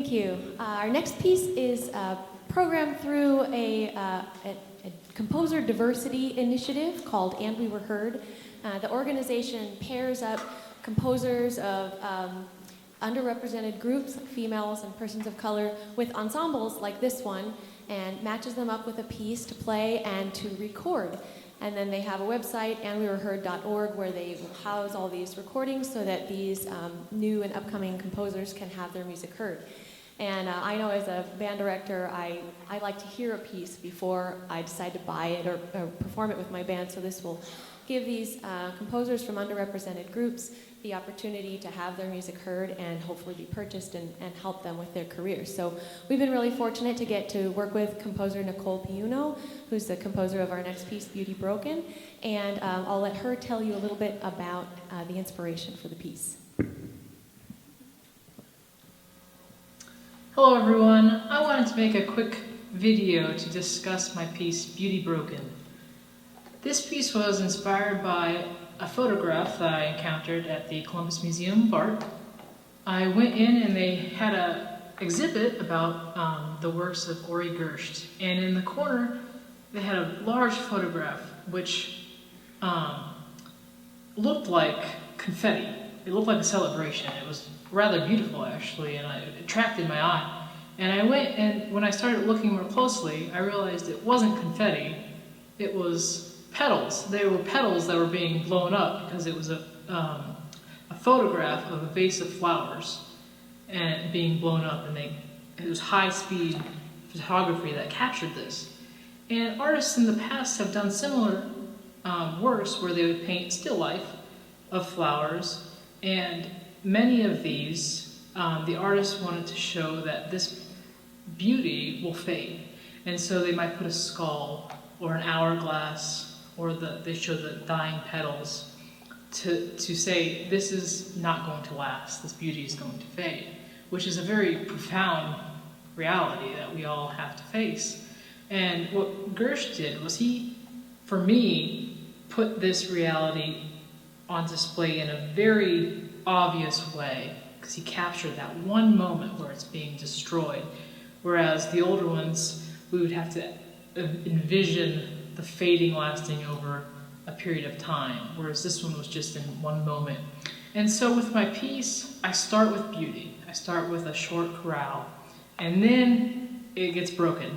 Thank you. Our next piece is programmed through a composer diversity initiative called And We Were Heard. The organization pairs up composers of underrepresented groups, females and persons of color, with ensembles like this one, and matches them up with a piece to play and to record. And then they have a website, andwewereheard.org, where they will house all these recordings so that these new and upcoming composers can have their music heard. And I know as a band director, I like to hear a piece before I decide to buy it or perform it with my band, so this will give these composers from underrepresented groups the opportunity to have their music heard and hopefully be purchased and help them with their careers. So we've been really fortunate to get to work with composer Nicole Piunno, who's the composer of our next piece, Beauty Broken, and I'll let her tell you a little bit about the inspiration for the piece. Hello everyone, I wanted to make a quick video to discuss my piece, Beauty Broken. This piece was inspired by a photograph that I encountered at the Columbus Museum of Art. I went in and they had an exhibit about the works of Ori Gerst, and in the corner they had a large photograph which looked like confetti. It looked like a celebration. It was rather beautiful actually, and it attracted my eye. And I went, and when I started looking more closely, I realized it wasn't confetti, it was petals. They were petals that were being blown up because it was a photograph of a vase of flowers and being blown up, and it was high-speed photography that captured this. And artists in the past have done similar works where they would paint still life of flowers, and many of these, the artists wanted to show that this beauty will fade. And so they might put a skull or an hourglass, or they show the dying petals to say this is not going to last, this beauty is going to fade, which is a very profound reality that we all have to face. And what Gerst did was he, for me, put this reality on display in a very obvious way, because he captured that one moment where it's being destroyed, whereas the older ones, we would have to envision the fading lasting over a period of time, whereas this one was just in one moment. And so with my piece, I start with beauty. I start with a short chorale, and then it gets broken.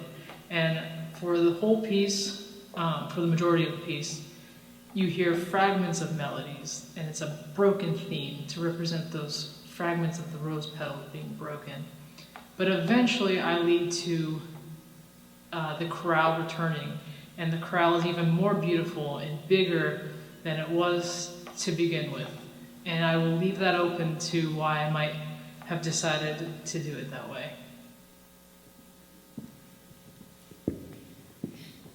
And for the whole piece, for the majority of the piece, you hear fragments of melodies, and it's a broken theme to represent those fragments of the rose petal being broken. But eventually I lead to the chorale returning, and the chorale is even more beautiful and bigger than it was to begin with. And I will leave that open to why I might have decided to do it that way.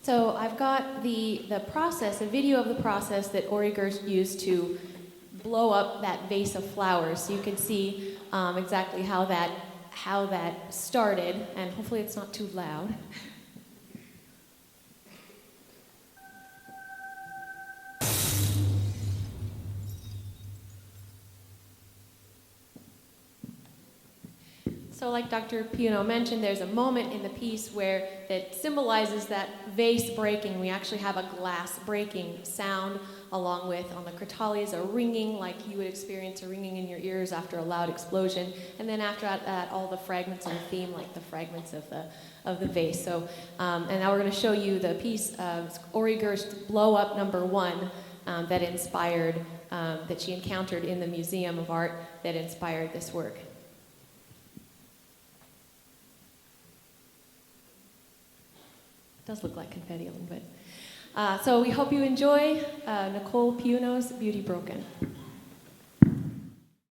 So I've got the process, a video of the process that Ori Gerst used to blow up that vase of flowers. So you can see exactly how that started, and hopefully it's not too loud. So like Dr. Piunno mentioned, there's a moment in the piece where that symbolizes that vase breaking. We actually have a glass breaking sound, along with, on the crotales, a ringing like you would experience a ringing in your ears after a loud explosion. And then after that, all the fragments of the theme, like the fragments of the vase. So, and now we're going to show you the piece of Ori Gerst Blow Up No. 1 that inspired, that she encountered in the Museum of Art that inspired this work. It does look like confetti a little bit. So we hope you enjoy Nicole Piunno's Beauty Broken.